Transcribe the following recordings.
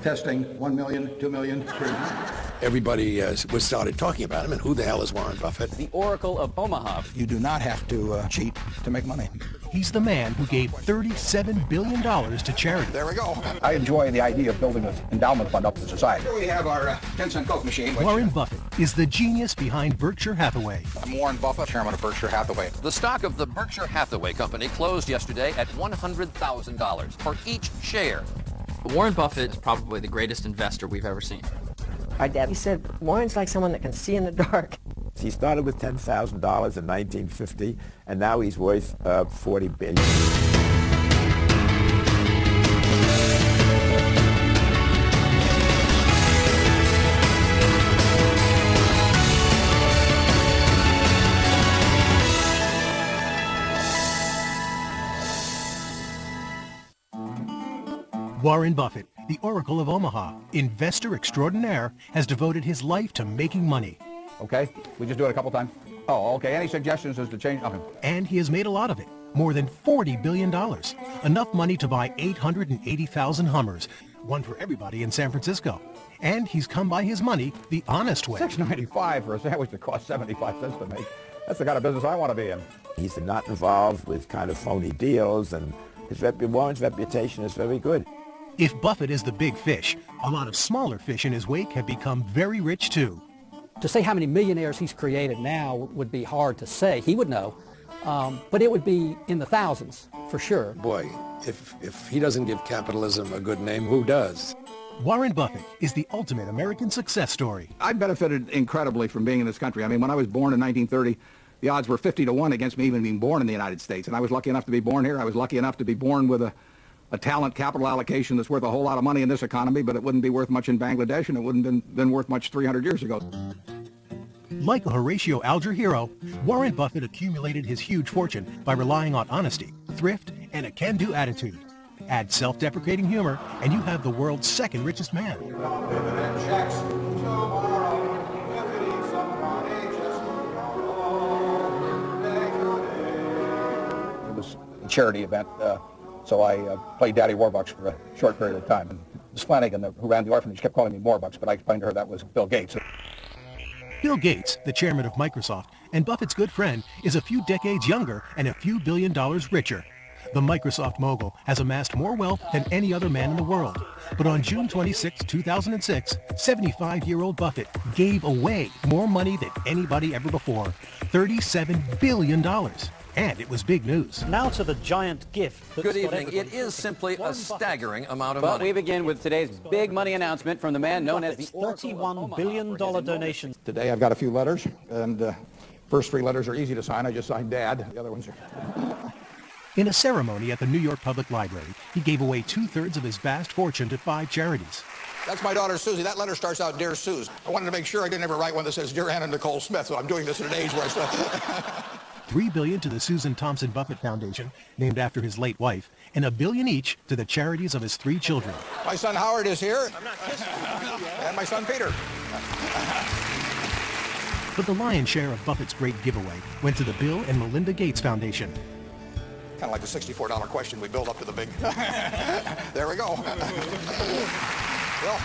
Testing, 1 million, 2 million, 3 million. Everybody was started talking about him, and who the hell is Warren Buffett? The Oracle of Omaha. You do not have to cheat to make money. He's the man who gave $37 billion to charity. There we go. I enjoy the idea of building an endowment fund up for society. Here we have our 10-cent Coke machine. Warren Buffett is the genius behind Berkshire Hathaway. I'm Warren Buffett, chairman of Berkshire Hathaway. The stock of the Berkshire Hathaway company closed yesterday at $100,000 for each share. Warren Buffett is probably the greatest investor we've ever seen. Our dad, he said, Warren's like someone that can see in the dark. He started with $10,000 in 1950, and now he's worth $40 billion. Warren Buffett, the Oracle of Omaha, investor extraordinaire, has devoted his life to making money. Okay, we just do it a couple times. Oh, okay. Any suggestions as to change? Nothing. And he has made a lot of it. More than $40 billion. Enough money to buy 880,000 Hummers. One for everybody in San Francisco. And he's come by his money the honest way. $6.95 for a sandwich that costs 75 cents to make. That's the kind of business I want to be in. He's not involved with kind of phony deals, and Warren's reputation is very good. If Buffett is the big fish, a lot of smaller fish in his wake have become very rich too. To say how many millionaires he's created now would be hard to say. He would know, but it would be in the thousands for sure. Boy, if he doesn't give capitalism a good name, who does? Warren Buffett is the ultimate American success story. I benefited incredibly from being in this country. I mean, when I was born in 1930, the odds were 50 to 1 against me even being born in the United States. And I was lucky enough to be born here. I was lucky enough to be born with a talent capital allocation that's worth a whole lot of money in this economy, but it wouldn't be worth much in Bangladesh, and it wouldn't have been worth much 300 years ago. Like a Horatio Alger hero, Warren Buffett accumulated his huge fortune by relying on honesty, thrift, and a can-do attitude. Add self-deprecating humor, and you have the world's second richest man. It was a charity event. So I played Daddy Warbucks for a short period of time. And Ms. Flanagan, who ran the orphanage, kept calling me Warbucks, but I explained to her that was Bill Gates. Bill Gates, the chairman of Microsoft, and Buffett's good friend, is a few decades younger and a few $1 billion richer. The Microsoft mogul has amassed more wealth than any other man in the world. But on June 26, 2006, 75-year-old Buffett gave away more money than anybody ever before, $37 billion. And it was big news. Now to the giant gift. Good evening. It is simply a staggering amount of money. But we begin with today's big money announcement from the man known as the $31 billion donation. Today I've got a few letters, and first 3 letters are easy to sign. I just signed Dad. The other ones are... In a ceremony at the New York Public Library, he gave away 2/3 of his vast fortune to 5 charities. That's my daughter, Susie. That letter starts out, Dear Suze. I wanted to make sure I didn't ever write one that says, Dear Anna Nicole Smith, so I'm doing this at an age where I still... $3 billion to the Susan Thompson Buffett Foundation, named after his late wife, and $1 billion each to the charities of his 3 children. My son Howard is here. I'm not kissing you. And my son Peter. But the lion's share of Buffett's great giveaway went to the Bill and Melinda Gates Foundation. Kind of like the $64 question we build up to the big... There we go. Well,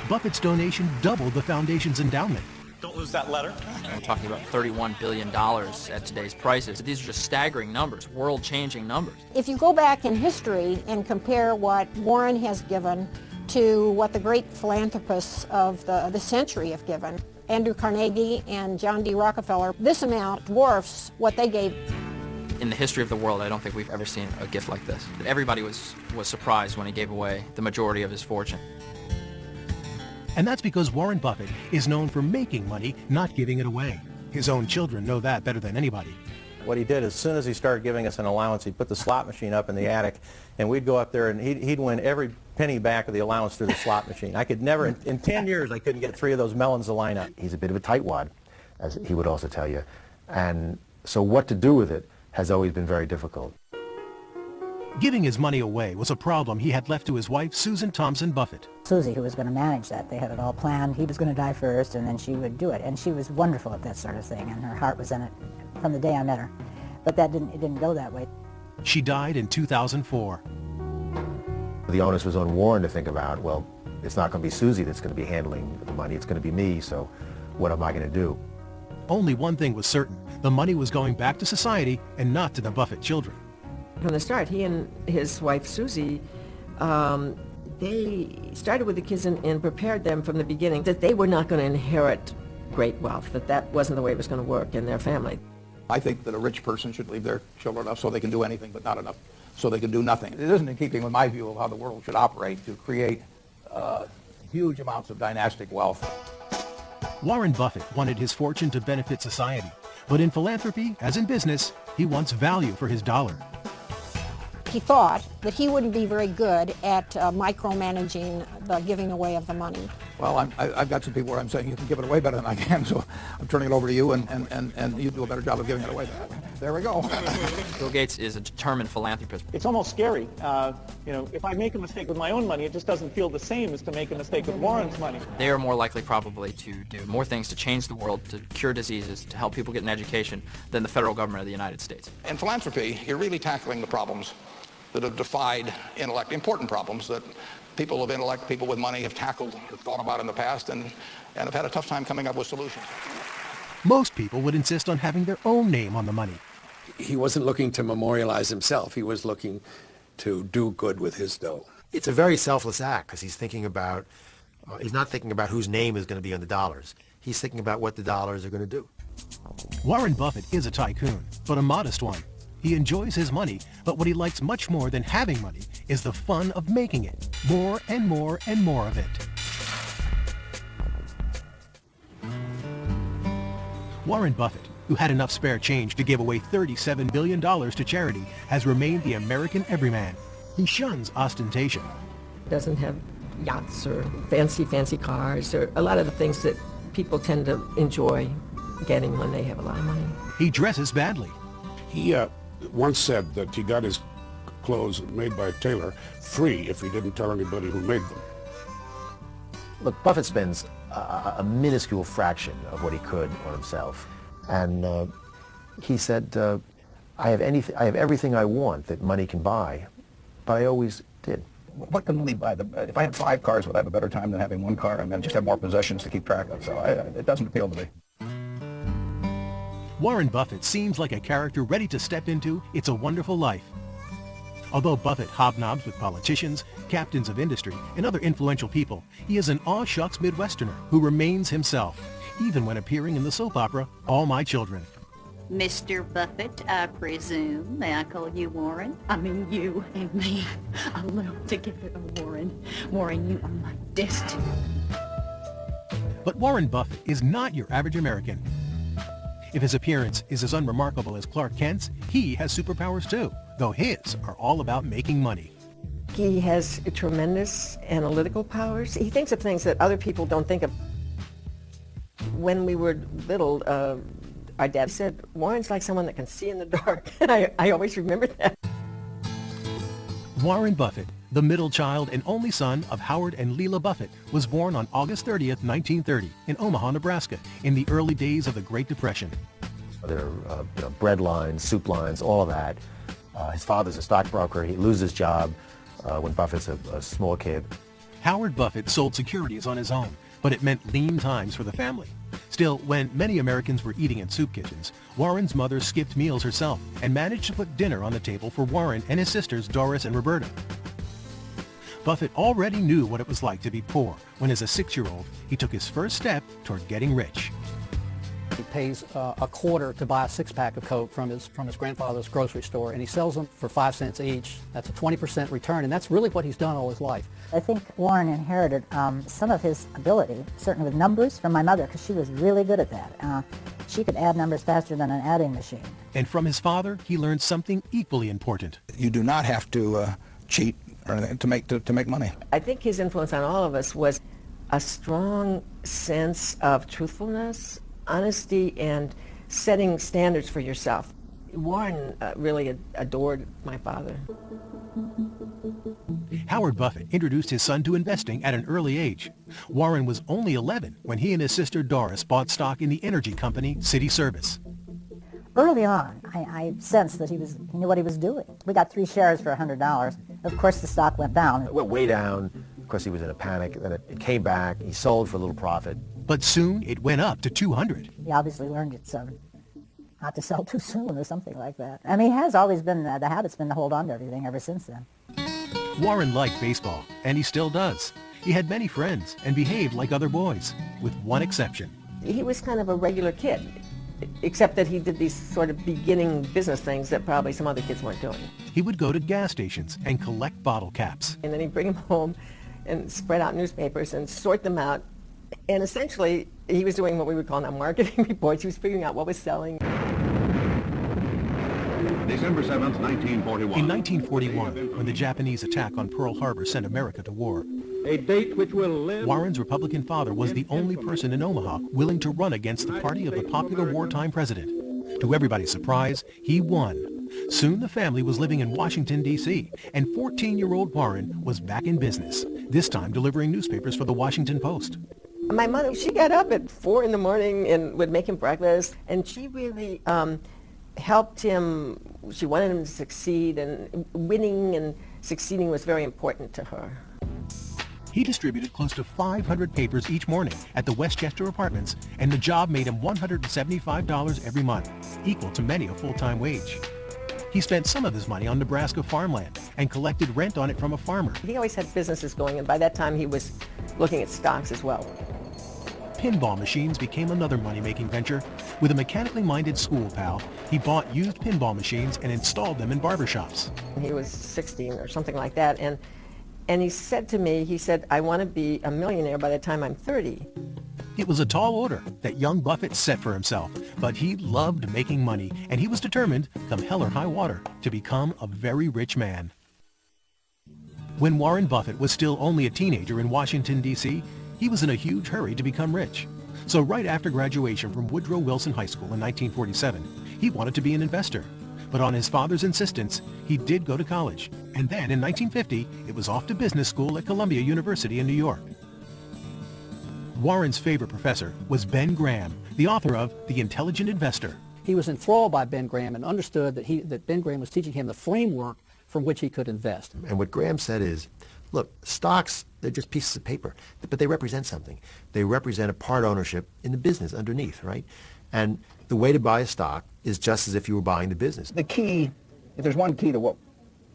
Buffett's donation doubled the foundation's endowment. Don't lose that letter. We're talking about $31 billion at today's prices. These are just staggering numbers, world-changing numbers. If you go back in history and compare what Warren has given to what the great philanthropists of the century have given, Andrew Carnegie and John D. Rockefeller, this amount dwarfs what they gave. In the history of the world, I don't think we've ever seen a gift like this. Everybody was surprised when he gave away the majority of his fortune. And that's because Warren Buffett is known for making money, not giving it away. His own children know that better than anybody. What he did, as soon as he started giving us an allowance, he'd put the slot machine up in the attic, and we'd go up there, and he'd win every penny back of the allowance through the slot machine. I could never, in 10 years, I couldn't get 3 of those melons to line up. He's a bit of a tightwad, as he would also tell you. And so what to do with it has always been very difficult. Giving his money away was a problem he had left to his wife, Susan Thompson Buffett. Susie, who was going to manage that, they had it all planned. He was going to die first, and then she would do it. And she was wonderful at that sort of thing, and her heart was in it from the day I met her. But it didn't go that way. She died in 2004. The onus was on Warren to think about, well, it's not going to be Susie that's going to be handling the money, it's going to be me, so what am I going to do? Only one thing was certain. The money was going back to society and not to the Buffett children. From the start, he and his wife Susie, they started with the kids and prepared them from the beginning that they were not going to inherit great wealth, that wasn't the way it was going to work in their family. I think that a rich person should leave their children enough so they can do anything, but not enough so they can do nothing. It isn't in keeping with my view of how the world should operate to create huge amounts of dynastic wealth. Warren Buffett wanted his fortune to benefit society, but in philanthropy, as in business, he wants value for his dollar. He thought that he wouldn't be very good at micromanaging the giving away of the money. Well, I've got some people where I'm saying you can give it away better than I can, so I'm turning it over to you, and you do a better job of giving it away. There we go. Bill Gates is a determined philanthropist. It's almost scary. You know, if I make a mistake with my own money, it just doesn't feel the same as to make a mistake with Warren's money. They are more likely probably to do more things to change the world, to cure diseases, to help people get an education than the federal government of the United States. In philanthropy, you're really tackling the problems that have defied intellect, important problems that people of intellect, people with money have tackled, have thought about in the past, and have had a tough time coming up with solutions. Most people would insist on having their own name on the money. He wasn't looking to memorialize himself. He was looking to do good with his dough. It's a very selfless act because he's thinking about, he's not thinking about whose name is going to be on the dollars. He's thinking about what the dollars are going to do. Warren Buffett is a tycoon, but a modest one. He enjoys his money, but what he likes much more than having money is the fun of making it. More and more and more of it. Warren Buffett, who had enough spare change to give away $37 billion to charity, has remained the American everyman. He shuns ostentation. Doesn't have yachts or fancy cars or a lot of the things that people tend to enjoy getting when they have a lot of money. He dresses badly. He once said that he got his clothes made by a tailor free if he didn't tell anybody who made them. Look, Buffett spends a minuscule fraction of what he could on himself. And he said, I have everything I want that money can buy, but I always did. What can money buy? If I had 5 cars, would I have a better time than having 1 car? I mean, I just have more possessions to keep track of, so it doesn't appeal to me. Warren Buffett seems like a character ready to step into It's a Wonderful Life. Although Buffett hobnobs with politicians, captains of industry, and other influential people, he is an aw-shucks Midwesterner who remains himself, even when appearing in the soap opera All My Children. Mr. Buffett, I presume. May I call you Warren? I mean, you and me alone together, oh, Warren. Warren, you are my destiny. But Warren Buffett is not your average American. If his appearance is as unremarkable as Clark Kent's, he has superpowers too, though his are all about making money. He has tremendous analytical powers. He thinks of things that other people don't think of. When we were little, our dad said, Warren's like someone that can see in the dark. I always remember that. Warren Buffett, the middle child and only son of Howard and Leila Buffett, was born on August 30th, 1930 in Omaha, Nebraska, in the early days of the Great Depression. There are bread lines, soup lines, all of that. His father's a stockbroker. He loses his job when Buffett's a small kid. Howard Buffett sold securities on his own, but it meant lean times for the family. Still, when many Americans were eating in soup kitchens, Warren's mother skipped meals herself and managed to put dinner on the table for Warren and his sisters Doris and Roberta. Buffett already knew what it was like to be poor when, as a 6-year-old, he took his first step toward getting rich. He pays a quarter to buy a 6-pack of Coke from his grandfather's grocery store, and he sells them for 5 cents each. That's a 20% return, and that's really what he's done all his life. I think Warren inherited some of his ability, certainly with numbers, from my mother, because she was really good at that. She could add numbers faster than an adding machine. And from his father, he learned something equally important. You do not have to cheat or anything to make money. I think his influence on all of us was a strong sense of truthfulness, honesty, and setting standards for yourself. Warren really adored my father. Howard Buffett introduced his son to investing at an early age. Warren was only 11 when he and his sister Doris bought stock in the energy company City Service. Early on, I sensed that he knew what he was doing. We got 3 shares for $100, Of course, the stock went down. It went way down. Of course, he was in a panic. Then it came back. He sold for a little profit. But soon it went up to 200. He obviously learned it's not to sell too soon or something like that. I mean, he has always been, the habit's been to hold on to everything ever since then. Warren liked baseball, and he still does. He had many friends and behaved like other boys, with one exception. He was kind of a regular kid, except that he did these sort of beginning business things that probably some other kids weren't doing. He would go to gas stations and collect bottle caps. And then he'd bring them home and spread out newspapers and sort them out. And essentially, he was doing what we would call now marketing reports. He was figuring out what was selling. December 7th, 1941. In 1941, when the Japanese attack on Pearl Harbor sent America to war, A date which will live. Warren's Republican father was the only person in Omaha willing to run against the party of the popular wartime president. To everybody's surprise, he won. Soon the family was living in Washington, D.C., and 14-year-old Warren was back in business, this time delivering newspapers for the Washington Post. My mother, she got up at 4 in the morning and would make him breakfast, and she really helped him. She wanted him to succeed, and winning and succeeding was very important to her. He distributed close to 500 papers each morning at the Westchester Apartments, and the job made him $175 every month, equal to many a full-time wage. He spent some of his money on Nebraska farmland and collected rent on it from a farmer. He always had businesses going, and by that time he was looking at stocks as well. Pinball machines became another money-making venture. With a mechanically minded school pal, he bought used pinball machines and installed them in barbershops. He was 16 or something like that, and he said to me, he said, I want to be a millionaire by the time I'm 30. It was a tall order that young Buffett set for himself, but he loved making money, and he was determined, come hell or high water, to become a very rich man. When Warren Buffett was still only a teenager in Washington, D.C., he was in a huge hurry to become rich. So right after graduation from Woodrow Wilson High School in 1947, he wanted to be an investor. But on his father's insistence, he did go to college. And then in 1950, it was off to business school at Columbia University in New York. Warren's favorite professor was Ben Graham, the author of The Intelligent Investor. He was enthralled by Ben Graham and understood that Ben Graham was teaching him the framework from which he could invest. And what Graham said is, look, stocks, they're just pieces of paper, but they represent something. They represent a part ownership in the business underneath, right? And the way to buy a stock is just as if you were buying the business. The key, if there's one key to what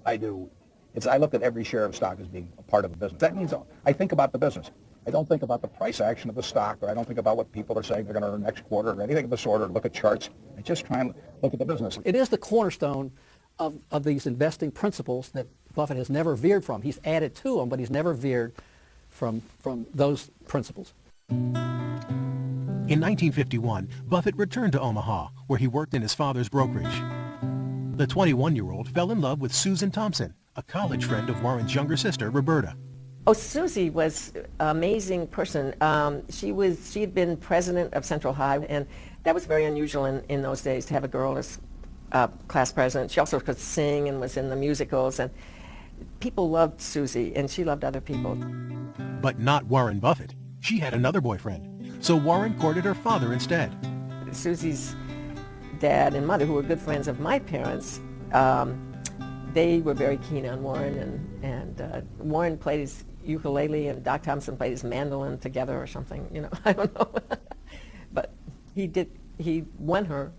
I do, it's I look at every share of stock as being a part of a business. That means I think about the business. I don't think about the price action of the stock, or I don't think about what people are saying they're going to earn next quarter, or anything of the sort, or look at charts. I just try and look at the business. It is the cornerstone of these investing principles that Buffett has never veered from. He's added to them, but he's never veered from those principles. In 1951, Buffett returned to Omaha, where he worked in his father's brokerage. The 21-year-old fell in love with Susan Thompson, a college friend of Warren's younger sister, Roberta. Oh, Susie was an amazing person. She had been president of Central High, and that was very unusual in those days to have a girl as class president. She also could sing and was in the musicals, and people loved Susie, and she loved other people. But not Warren Buffett. She had another boyfriend, so Warren courted her father instead. Susie's dad and mother, who were good friends of my parents, they were very keen on Warren, and Warren played his ukulele and Doc Thompson played his mandolin together or something, you know, I don't know. But he won her.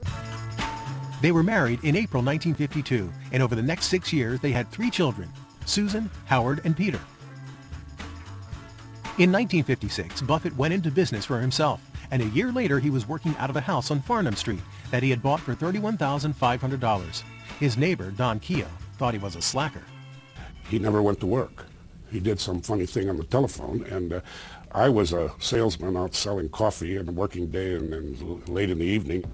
They were married in April 1952, and over the next 6 years they had 3 children, Susan, Howard, and Peter. In 1956, Buffett went into business for himself, and a year later he was working out of a house on Farnham Street that he had bought for $31,500. His neighbor, Don Keogh, thought he was a slacker. He never went to work. He did some funny thing on the telephone, and I was a salesman out selling coffee on a working day and late in the evening.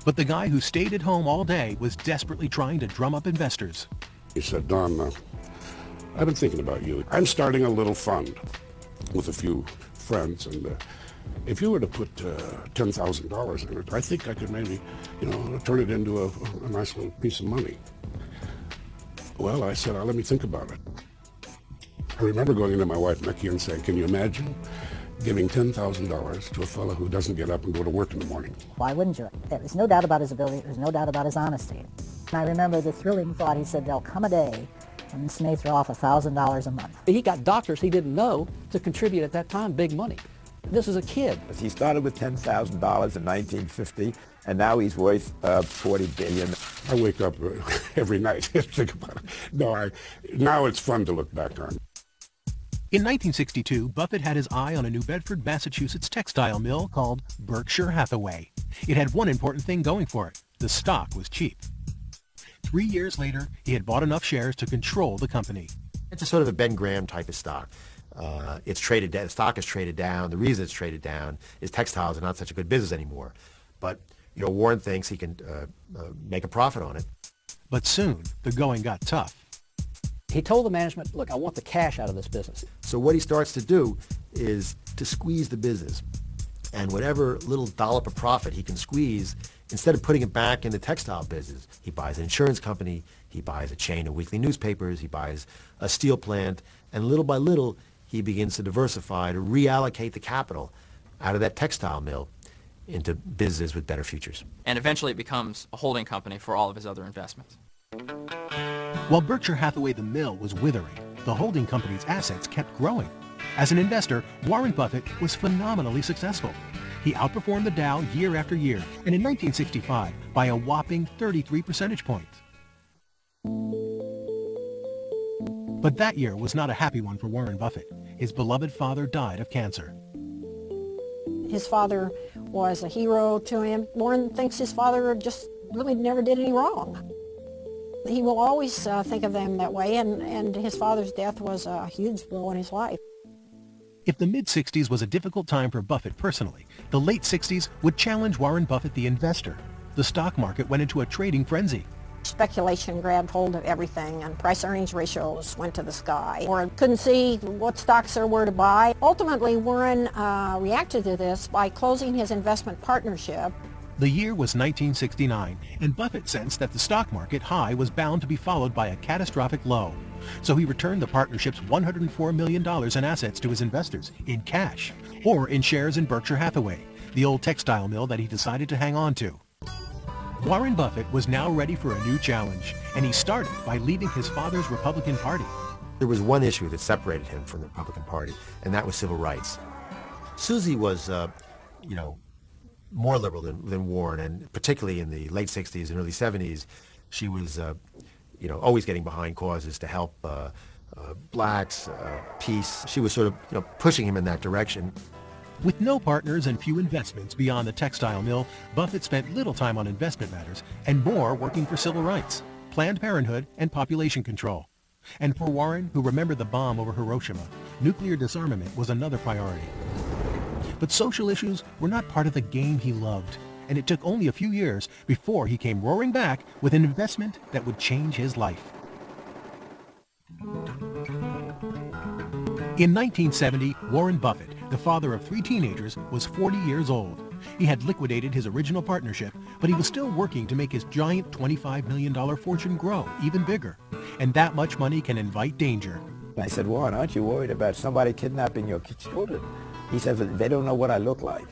But the guy who stayed at home all day was desperately trying to drum up investors. He said, Don, I've been thinking about you. I'm starting a little fund with a few friends, and if you were to put $10,000 in it, I think I could maybe, turn it into a nice little piece of money. Well, I said, let me think about it. I remember going into my wife, Mickey, and saying, can you imagine giving $10,000 to a fellow who doesn't get up and go to work in the morning? Why wouldn't you? There's no doubt about his ability. There's no doubt about his honesty. And I remember the thrilling thought, he said, there'll come a day and this may throw off $1,000 a month. He got doctors he didn't know to contribute at that time big money. This is a kid. He started with $10,000 in 1950, and now he's worth $40 billion. I wake up every night and think about it. No, now it's fun to look back on. In 1962, Buffett had his eye on a New Bedford, Massachusetts textile mill called Berkshire Hathaway. It had one important thing going for it. The stock was cheap. 3 years later, he had bought enough shares to control the company. It's a sort of a Ben Graham type of stock. It's traded down, the stock is traded down. The reason it's traded down is textiles are not such a good business anymore. But, you know, Warren thinks he can make a profit on it. But soon, the going got tough. He told the management, look, I want the cash out of this business. So what he starts to do is to squeeze the business. And whatever little dollop of profit he can squeeze, instead of putting it back in the textile business, he buys an insurance company, he buys a chain of weekly newspapers, he buys a steel plant, and little by little, he begins to diversify, to reallocate the capital out of that textile mill into businesses with better futures. And eventually it becomes a holding company for all of his other investments. While Berkshire Hathaway the mill was withering, the holding company's assets kept growing. As an investor, Warren Buffett was phenomenally successful. He outperformed the Dow year after year, and in 1965 by a whopping 33 percentage points. But that year was not a happy one for Warren Buffett. His beloved father died of cancer. His father was a hero to him. Warren thinks his father just really never did any wrong. He will always think of them that way, and his father's death was a huge blow in his life. If the mid-60s was a difficult time for Buffett personally, the late 60s would challenge Warren Buffett the investor. The stock market went into a trading frenzy. Speculation grabbed hold of everything, and price-earnings ratios went to the sky. Warren couldn't see what stocks there were to buy. Ultimately, Warren reacted to this by closing his investment partnership. The year was 1969, and Buffett sensed that the stock market high was bound to be followed by a catastrophic low. So he returned the partnership's $104 million in assets to his investors in cash, or in shares in Berkshire Hathaway, the old textile mill that he decided to hang on to. Warren Buffett was now ready for a new challenge, and he started by leaving his father's Republican Party. There was one issue that separated him from the Republican Party, and that was civil rights. Susie was, you know, more liberal than Warren, and particularly in the late 60s and early 70s, she was, you know, always getting behind causes to help blacks, peace. She was sort of, you know, pushing him in that direction. With no partners and few investments beyond the textile mill, Buffett spent little time on investment matters and more working for civil rights, Planned Parenthood, and population control. And for Warren, who remembered the bomb over Hiroshima, nuclear disarmament was another priority. But social issues were not part of the game he loved, and it took only a few years before he came roaring back with an investment that would change his life. In 1970, Warren Buffett, the father of 3 teenagers, was 40 years old. He had liquidated his original partnership, but he was still working to make his giant $25 million fortune grow even bigger. And that much money can invite danger. I said, Warren, aren't you worried about somebody kidnapping your children? He says, they don't know what I look like.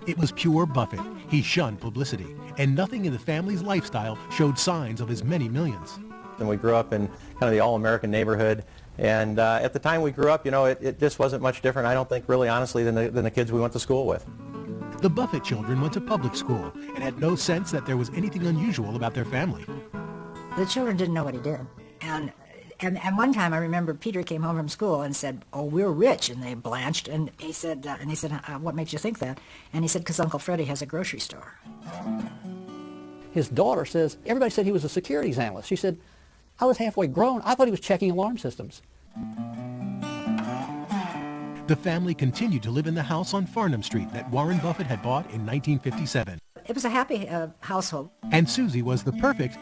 It was pure Buffett. He shunned publicity, and nothing in the family's lifestyle showed signs of his many millions. And we grew up in kind of the all-American neighborhood, and at the time we grew up, you know, it just wasn't much different, I don't think, really honestly, than the kids we went to school with. The Buffett children went to public school and had no sense that there was anything unusual about their family. The children didn't know what he did. And one time I remember Peter came home from school and said, "Oh, we're rich," and they blanched. And he said, "What makes you think that?" And he said, "Because Uncle Freddie has a grocery store." His daughter says, everybody said he was a securities analyst. She said, I was halfway grown. I thought he was checking alarm systems. The family continued to live in the house on Farnham Street that Warren Buffett had bought in 1957. It was a happy household. And Susie was the perfect,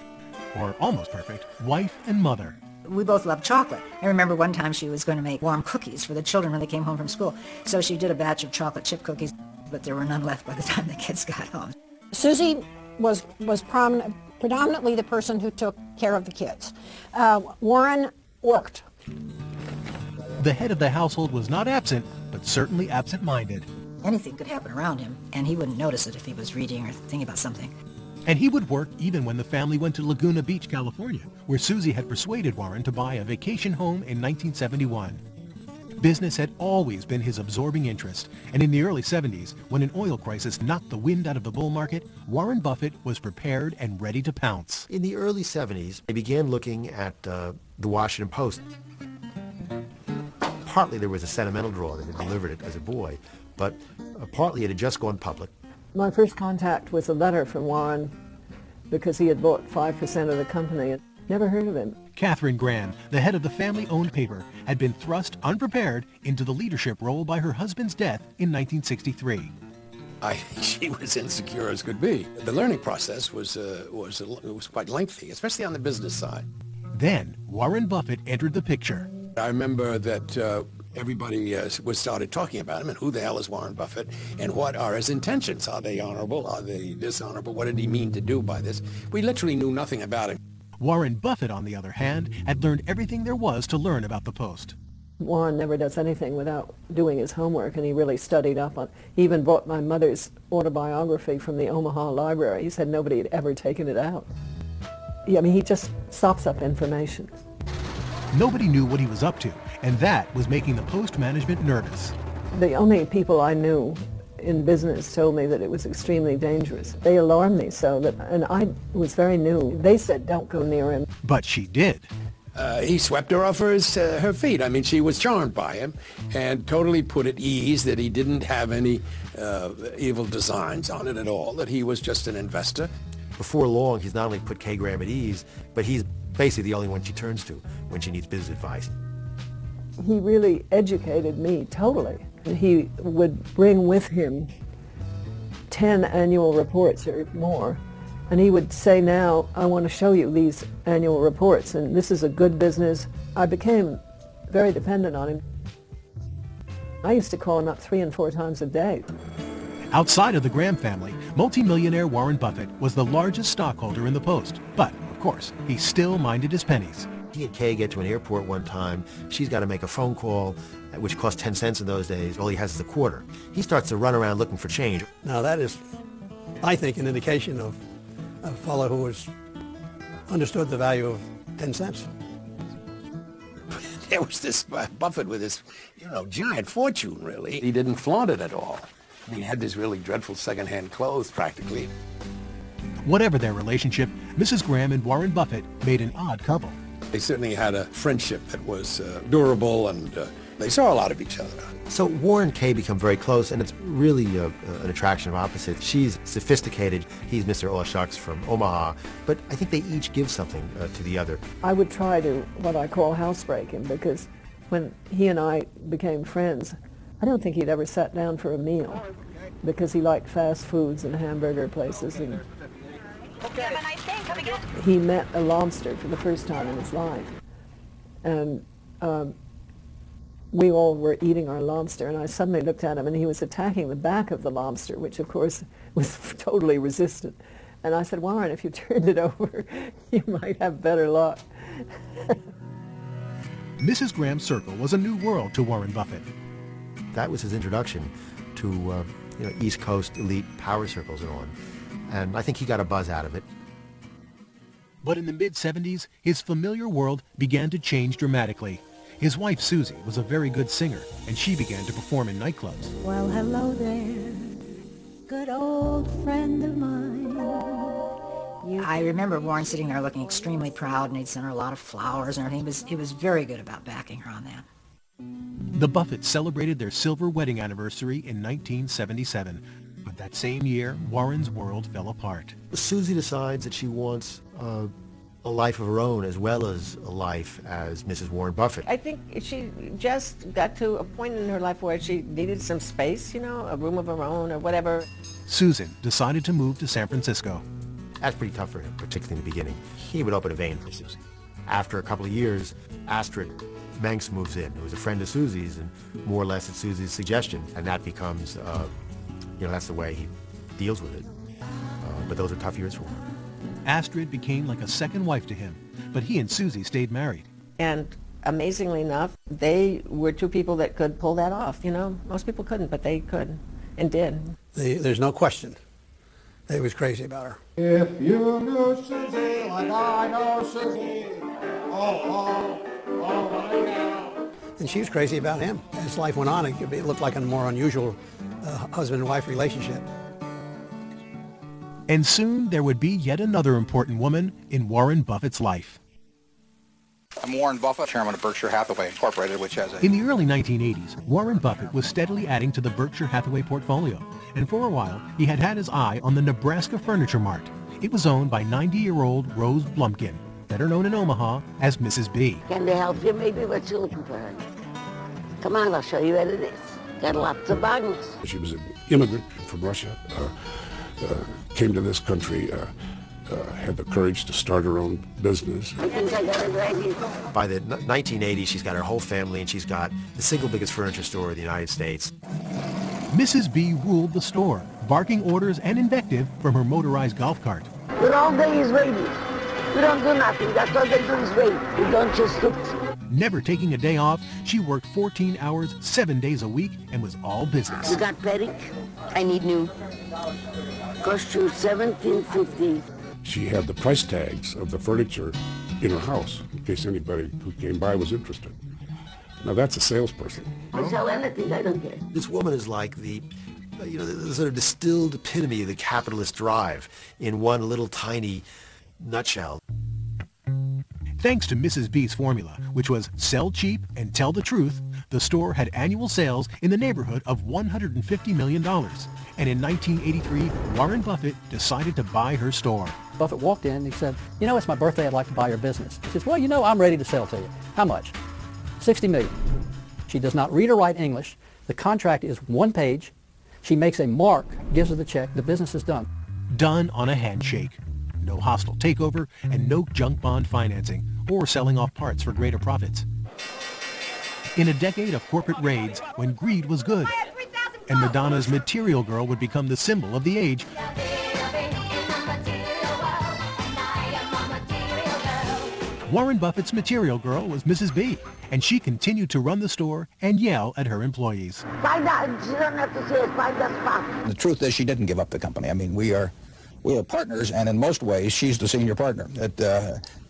or almost perfect, wife and mother. We both loved chocolate. I remember one time she was going to make warm cookies for the children when they came home from school. So she did a batch of chocolate chip cookies, but there were none left by the time the kids got home. Susie was predominantly the person who took care of the kids. Warren worked. The head of the household was not absent, but certainly absent-minded. Anything could happen around him, and he wouldn't notice it if he was reading or thinking about something. And he would work even when the family went to Laguna Beach, California, where Susie had persuaded Warren to buy a vacation home in 1971. Business had always been his absorbing interest, and in the early 70s, when an oil crisis knocked the wind out of the bull market, Warren Buffett was prepared and ready to pounce. In the early 70s, I began looking at the Washington Post. Partly there was a sentimental draw that had delivered it as a boy, but partly it had just gone public. My first contact was a letter from Warren because he had bought 5% of the company. Never heard of him. Catherine Grand, the head of the family-owned paper, had been thrust unprepared into the leadership role by her husband's death in 1963. She was insecure as could be. The learning process was quite lengthy, especially on the business side. Then Warren Buffett entered the picture. I remember that everybody started talking about him and who the hell is Warren Buffett and what are his intentions? Are they honorable? Are they dishonorable? What did he mean to do by this? We literally knew nothing about him. Warren Buffett, on the other hand, had learned everything there was to learn about the Post. Warren never does anything without doing his homework, and he really studied up on. He even bought my mother's autobiography from the Omaha library. He said nobody had ever taken it out. Yeah, I mean, he just sops up information. Nobody knew what he was up to, and that was making the Post management nervous. The only people I knew in business told me that it was extremely dangerous. They alarmed me so that, and I was very new. They said, don't go near him. But she did. He swept her off her feet. I mean, she was charmed by him and totally put at ease that he didn't have any evil designs on it at all, that he was just an investor. Before long, he's not only put Kay Graham at ease, but he's basically the only one she turns to when she needs business advice. He really educated me totally. He would bring with him 10 annual reports or more, and he would say, now, I want to show you these annual reports, and this is a good business. I became very dependent on him. I used to call him up 3 and 4 times a day. Outside of the Graham family, multimillionaire Warren Buffett was the largest stockholder in the Post, but, of course, he still minded his pennies. He and Kay get to an airport one time. She's got to make a phone call, which cost 10 cents in those days. All he has is a quarter. He starts to run around looking for change. Now that is, I think, an indication of a fellow who has understood the value of 10 cents. There was this Buffett with this, giant fortune, really. He didn't flaunt it at all. He had these really dreadful second-hand clothes, practically. Whatever their relationship, Mrs. Graham and Warren Buffett made an odd couple. They certainly had a friendship that was durable, and they saw a lot of each other. So Warren and Kay become very close, and it's really an attraction of opposites. She's sophisticated. He's Mr. All Shucks from Omaha. But I think they each give something to the other. I would try to, what I call housebreak him, because when he and I became friends, I don't think he'd ever sat down for a meal, because he liked fast foods and hamburger places. And he met a lobster for the first time in his life, and we all were eating our lobster, and I suddenly looked at him, and he was attacking the back of the lobster, which of course was totally resistant. And I said, Warren, if you turned it over, you might have better luck. Mrs. Graham's circle was a new world to Warren Buffett. That was his introduction to East Coast elite power circles and on. And I think he got a buzz out of it. But in the mid-70s, his familiar world began to change dramatically. His wife, Susie, was a very good singer, and she began to perform in nightclubs. Well, hello there, good old friend of mine. I remember Warren sitting there looking extremely proud, and he'd sent her a lot of flowers and everything. He was very good about backing her on that. The Buffetts celebrated their silver wedding anniversary in 1977. But that same year, Warren's world fell apart. Susie decides that she wants a life of her own as well as a life as Mrs. Warren Buffett. I think she just got to a point in her life where she needed some space, a room of her own or whatever. Susan decided to move to San Francisco. That's pretty tough for him, particularly in the beginning. He would open a vein for Susie. After a couple of years, Astrid Manx moves in, who was a friend of Susie's, and more or less at Susie's suggestion, and that becomes, that's the way he deals with it. But those are tough years for him. Astrid became like a second wife to him, but he and Susie stayed married. And amazingly enough, they were two people that could pull that off. Most people couldn't, but they could and did. There's no question that he was crazy about her. If you knew Susie like I know Susie, And she was crazy about him. As life went on, it looked like a more unusual husband and wife relationship. And soon there would be yet another important woman in Warren Buffett's life. I'm Warren Buffett, chairman of Berkshire Hathaway Incorporated, which has a... In the early 1980s, Warren Buffett was steadily adding to the Berkshire Hathaway portfolio, and for a while he had his eye on the Nebraska Furniture Mart. It was owned by 90-year-old Rose Blumpkin, better known in Omaha as Mrs. B. Can they help you? Maybe what you're looking for, honey. Come on, I'll show you what it is. Got lots of buttons. She was an immigrant from Russia, came to this country, had the courage to start her own business. I think I got it right here. By the 1980s, she's got her whole family, and she's got the single biggest furniture store in the United States. Mrs. B ruled the store, barking orders and invective from her motorized golf cart. Your all day is waiting. You don't do nothing. That's all they do is wait. You don't just look. Never taking a day off, she worked 14 hours, 7 days a week, and was all business. You got Perrick? I need new. Cost you $17.50. She had the price tags of the furniture in her house, in case anybody who came by was interested. Now that's a salesperson. I sell anything, I don't care. This woman is like the sort of distilled epitome of the capitalist drive in one little tiny nutshell. Thanks to Mrs. B's formula, which was sell cheap and tell the truth, the store had annual sales in the neighborhood of $150 million. And in 1983, Warren Buffett decided to buy her store. Buffett walked in and he said, you know, it's my birthday, I'd like to buy your business. He says, well, you know, I'm ready to sell to you. How much? $60 million. She does not read or write English. The contract is one page. She makes a mark, gives her the check. The business is done. Done on a handshake. No hostile takeover and no junk bond financing or selling off parts for greater profits. In a decade of corporate raids when greed was good and Madonna's Material Girl would become the symbol of the age, Warren Buffett's Material Girl was Mrs. B, and she continued to run the store and yell at her employees. Find out. You don't have to say it. Find the spot. The truth is she didn't give up the company. I mean, we are partners, and in most ways, she's the senior partner.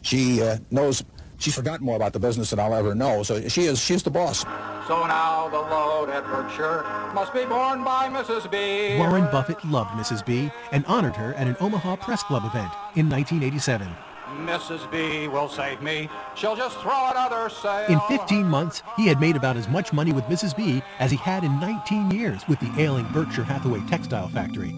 She knows, she's forgotten more about the business than I'll ever know, so she's the boss. So now the load at Berkshire must be borne by Mrs. B. Warren Buffett loved Mrs. B and honored her at an Omaha Press Club event in 1987. Mrs. B will save me. She'll just throw another sail. In 15 months, he had made about as much money with Mrs. B as he had in 19 years with the ailing Berkshire Hathaway textile factory.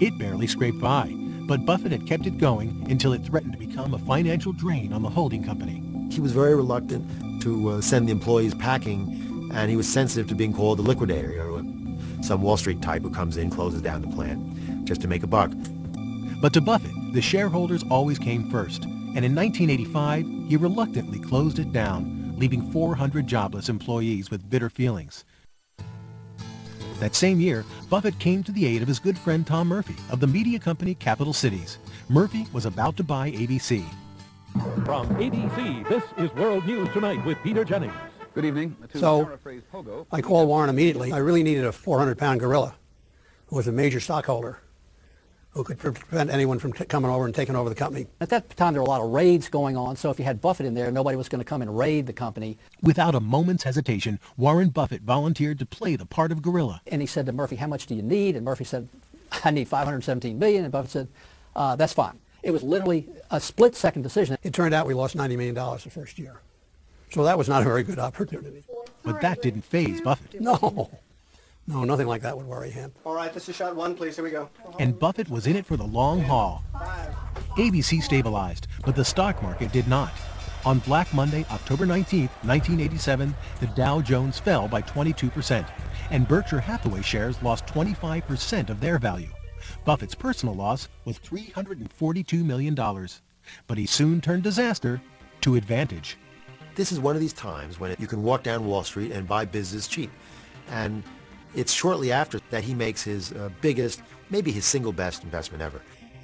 It barely scraped by, but Buffett had kept it going until it threatened to become a financial drain on the holding company. He was very reluctant to send the employees packing, and he was sensitive to being called a liquidator, or some Wall Street type who comes in, closes down the plant, just to make a buck. But to Buffett, the shareholders always came first, and in 1985, he reluctantly closed it down, leaving 400 jobless employees with bitter feelings. That same year, Buffett came to the aid of his good friend Tom Murphy of the media company Capital Cities. Murphy was about to buy ABC. From ABC, this is World News Tonight with Peter Jennings. Good evening. So I called Warren immediately. I really needed a 400-pound gorilla who was a major stockholder who could prevent anyone from coming over and taking over the company. At that time, there were a lot of raids going on, so if you had Buffett in there, nobody was going to come and raid the company. Without a moment's hesitation, Warren Buffett volunteered to play the part of gorilla. And he said to Murphy, how much do you need? And Murphy said, I need $517 million. And Buffett said, that's fine. It was literally a split-second decision. It turned out we lost $90 million the first year. So that was not a very good opportunity. But that didn't faze Buffett. No, nothing like that would worry him. All right, this is shot one, please. Here we go. And Buffett was in it for the long haul. ABC stabilized, but the stock market did not. On Black Monday, October 19, 1987, the Dow Jones fell by 22%, and Berkshire Hathaway shares lost 25% of their value. Buffett's personal loss was $342 million, but he soon turned disaster to advantage. This is one of these times when you can walk down Wall Street and buy business cheap. And it's shortly after that he makes his biggest, maybe his single best investment ever.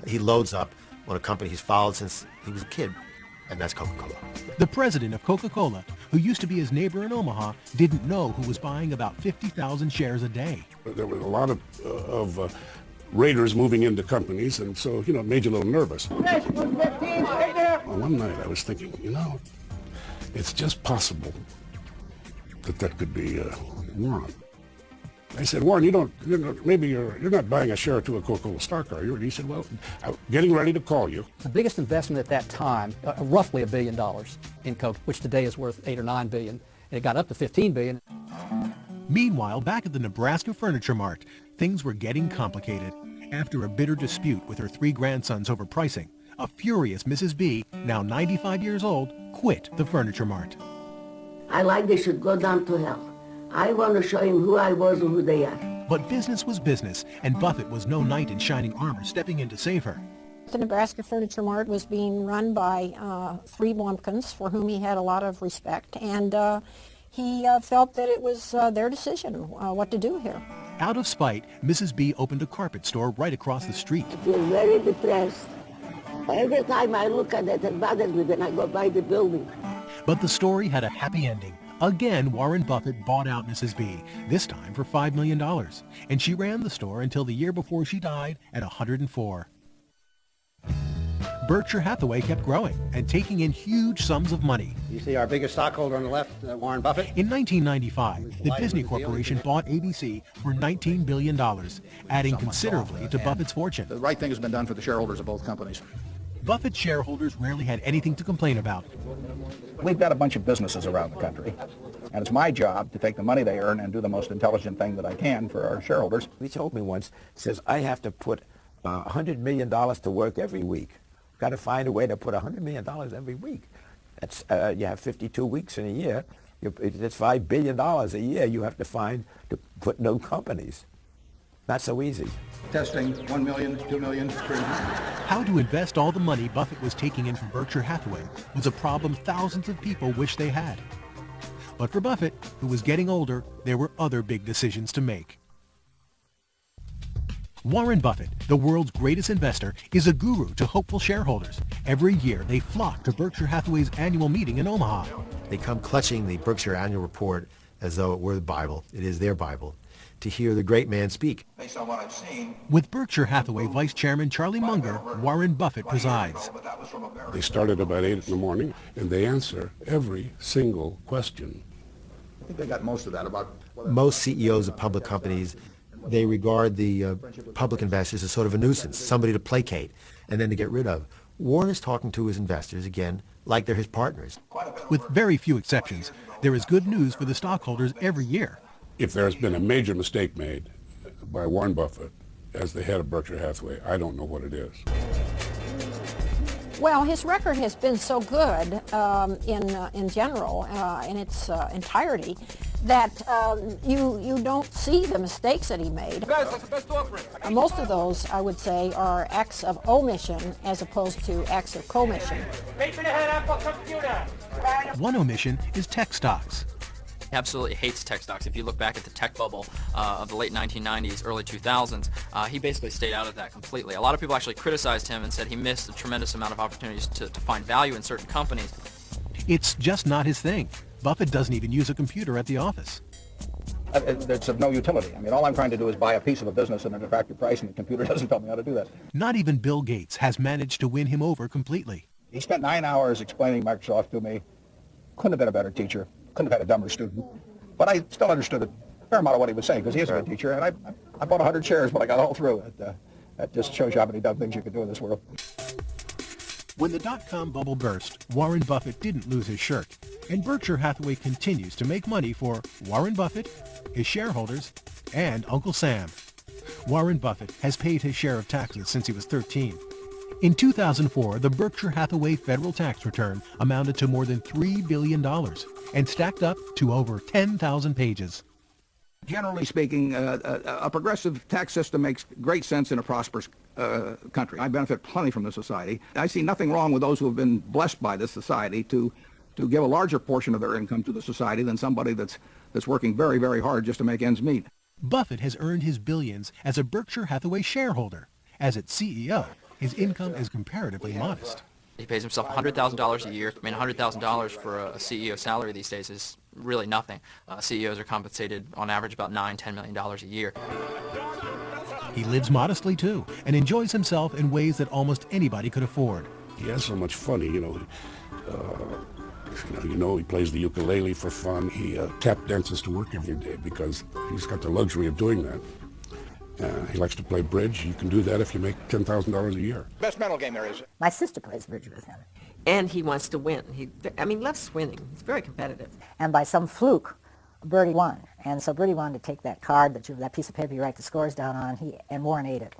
He loads up on a company he's followed since he was a kid, and that's Coca-Cola. The president of Coca-Cola, who used to be his neighbor in Omaha, didn't know who was buying about 50,000 shares a day. There was a lot of raiders moving into companies, and so, you know, it made you a little nervous. Well, one night I was thinking, you know, it's just possible that that could be Warren. I said, Warren, maybe you're not buying a share or two of Coca-Cola stock, are you? And he said, well, I'm getting ready to call you. The biggest investment at that time, roughly $1 billion in Coke, which today is worth $8 or $9 billion, and it got up to $15 billion. Meanwhile, back at the Nebraska Furniture Mart, things were getting complicated. After a bitter dispute with her 3 grandsons over pricing, a furious Mrs. B, now 95 years old, quit the Furniture Mart. I like they should go down to hell. I want to show him who I was and who they are. But business was business, and Buffett was no knight in shining armor stepping in to save her. The Nebraska Furniture Mart was being run by 3 Blumpkins for whom he had a lot of respect, and he felt that it was their decision what to do here. Out of spite, Mrs. B opened a carpet store right across the street. I feel very depressed. Every time I look at it, it bothers me when I go by the building. But the story had a happy ending. Again, Warren Buffett bought out Mrs. B, this time for $5 million, and she ran the store until the year before she died at 104. Berkshire Hathaway kept growing and taking in huge sums of money. You see our biggest stockholder on the left, Warren Buffett? In 1995, the Disney Corporation bought ABC for $19 billion, adding considerably to Buffett's fortune. The right thing has been done for the shareholders of both companies. Buffett's shareholders rarely had anything to complain about. We've got a bunch of businesses around the country, and it's my job to take the money they earn and do the most intelligent thing that I can for our shareholders. He told me once, says, I have to put $100 million to work every week. Got to find a way to put $100 million every week. That's, you have 52 weeks in a year. That's $5 billion a year you have to find to put new companies. Not so easy. Testing, 1 million, 2 million, 3 million. How to invest all the money Buffett was taking in from Berkshire Hathaway was a problem thousands of people wish they had. But for Buffett, who was getting older, there were other big decisions to make. Warren Buffett, the world's greatest investor, is a guru to hopeful shareholders. Every year, they flock to Berkshire Hathaway's annual meeting in Omaha. They come clutching the Berkshire Annual Report as though it were the Bible. It is their Bible, to hear the great man speak. Based on what I've seen, with Berkshire Hathaway Vice Chairman Charlie Munger, Warren Buffett presides. They start at about 8 in the morning, and they answer every single question. I think they got most of that about... Most CEOs of public companies, they regard the public investors as sort of a nuisance, somebody to placate and then to get rid of. Warren is talking to his investors, again, like they're his partners. With very few exceptions, there is good news for the stockholders every year. If there's been a major mistake made by Warren Buffett as the head of Berkshire Hathaway, I don't know what it is. Well, his record has been so good in general, in its entirety, that you don't see the mistakes that he made. Guys, that's the best offering. Most of those, I would say, are acts of omission as opposed to acts of commission. One omission is tech stocks. He absolutely hates tech stocks. If you look back at the tech bubble of the late 1990s, early 2000s, he basically stayed out of that completely. A lot of people actually criticized him and said he missed a tremendous amount of opportunities to find value in certain companies. It's just not his thing. Buffett doesn't even use a computer at the office. It's of no utility. I mean, all I'm trying to do is buy a piece of a business at an attractive price, and the computer doesn't tell me how to do that. Not even Bill Gates has managed to win him over completely. He spent 9 hours explaining Microsoft to me. Couldn't have been a better teacher. Couldn't have had a dumber student. But I still understood a fair amount of what he was saying, because he is a good teacher, and I bought 100 shares, but I got all through it. That just shows you how many dumb things you can do in this world. When the dot-com bubble burst, Warren Buffett didn't lose his shirt, and Berkshire Hathaway continues to make money for Warren Buffett, his shareholders, and Uncle Sam. Warren Buffett has paid his share of taxes since he was 13. In 2004, the Berkshire Hathaway federal tax return amounted to more than $3 billion and stacked up to over 10,000 pages. Generally speaking, a progressive tax system makes great sense in a prosperous country. I benefit plenty from the society. I see nothing wrong with those who have been blessed by this society to give a larger portion of their income to the society than somebody that's working very, very hard just to make ends meet. Buffett has earned his billions as a Berkshire Hathaway shareholder. As its CEO, his income is comparatively modest. He pays himself $100,000 a year. I mean, $100,000 for a CEO salary these days is really nothing. CEOs are compensated on average about $9–10 million a year. He lives modestly too and enjoys himself in ways that almost anybody could afford. He has so much fun. He plays the ukulele for fun. He tap dances to work every day because he's got the luxury of doing that. He likes to play bridge. You can do that if you make $10,000 a year. Best mental game there is. My sister plays bridge with him. And he wants to win. He loves winning. He's very competitive. And by some fluke, Bertie won. And so Bertie wanted to take that card, that piece of paper you write the scores down on, and Warren ate it.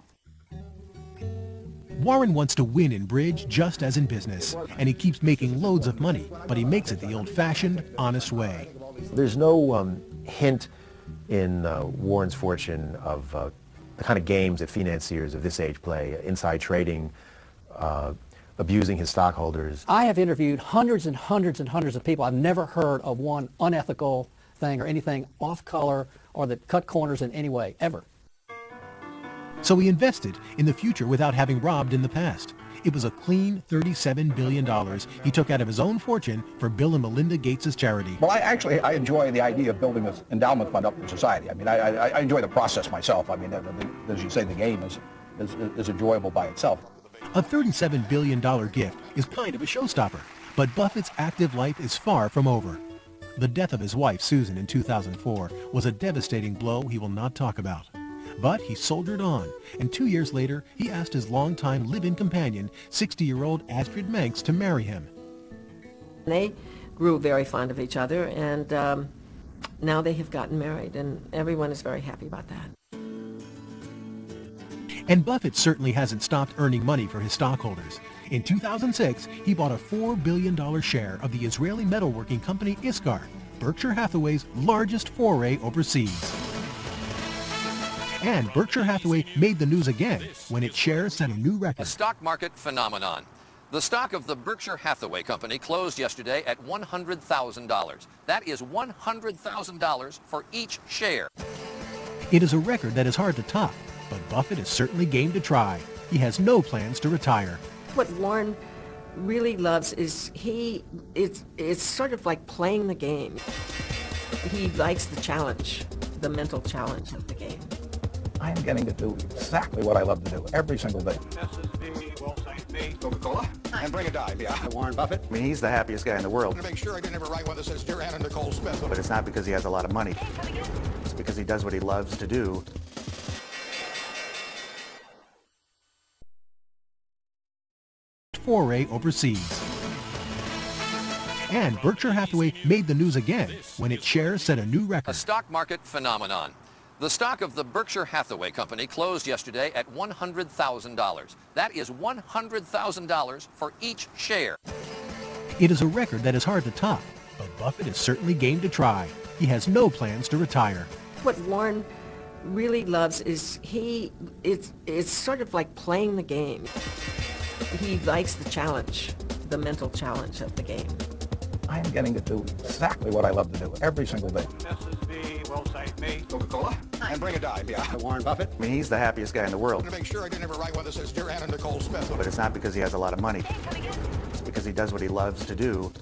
Warren wants to win in bridge just as in business, and he keeps making loads of money, but he makes it the old-fashioned, honest way. There's no hint in Warren's fortune of the kind of games that financiers of this age play, inside trading, abusing his stockholders. I have interviewed hundreds and hundreds and hundreds of people. I've never heard of one unethical thing or anything off color or that cut corners in any way, ever. So he invested in the future without having robbed in the past. It was a clean $37 billion he took out of his own fortune for Bill and Melinda Gates' charity. Well, I enjoy the idea of building this endowment fund up for society. I mean, I enjoy the process myself. I mean, as you say, the game is enjoyable by itself. A $37 billion gift is kind of a showstopper, but Buffett's active life is far from over. The death of his wife, Susan, in 2004 was a devastating blow he will not talk about. But he soldiered on, and 2 years later, he asked his longtime live-in companion, 60-year-old Astrid Manx, to marry him. They grew very fond of each other, and now they have gotten married, and everyone is very happy about that. And Buffett certainly hasn't stopped earning money for his stockholders. In 2006, he bought a $4 billion share of the Israeli metalworking company Iskar, Berkshire Hathaway's largest foray overseas. And Berkshire Hathaway made the news again when its shares set a new record. A stock market phenomenon. The stock of the Berkshire Hathaway company closed yesterday at $100,000. That is $100,000 for each share. It is a record that is hard to top, but Buffett is certainly game to try. He has no plans to retire. What Warren really loves is it's sort of like playing the game. He likes the challenge, the mental challenge of the game. I am getting to do exactly what I love to do every single day. Coca-Cola. And bring a dime, yeah. Warren Buffett. I mean, he's the happiest guy in the world. I'm going to make sure I never write one that says, Dear Anna Nicole Smith. But it's not because he has a lot of money. It's because he does what he loves to do. Foray overseas. And Berkshire Hathaway made the news again when its shares set a new record. A stock market phenomenon. The stock of the Berkshire Hathaway company closed yesterday at $100,000. That is $100,000 for each share. It is a record that is hard to top, but Buffett is certainly game to try. He has no plans to retire. What Warren really loves is it's sort of like playing the game. He likes the challenge, the mental challenge of the game. I am getting to do exactly what I love to do every single day. Coca-Cola. And bring a dime, yeah. Warren Buffett. I mean, he's the happiest guy in the world. I'm going to make sure I never write one that says, Dear Anna Nicole Smith. But it's not because he has a lot of money. It's because he does what he loves to do.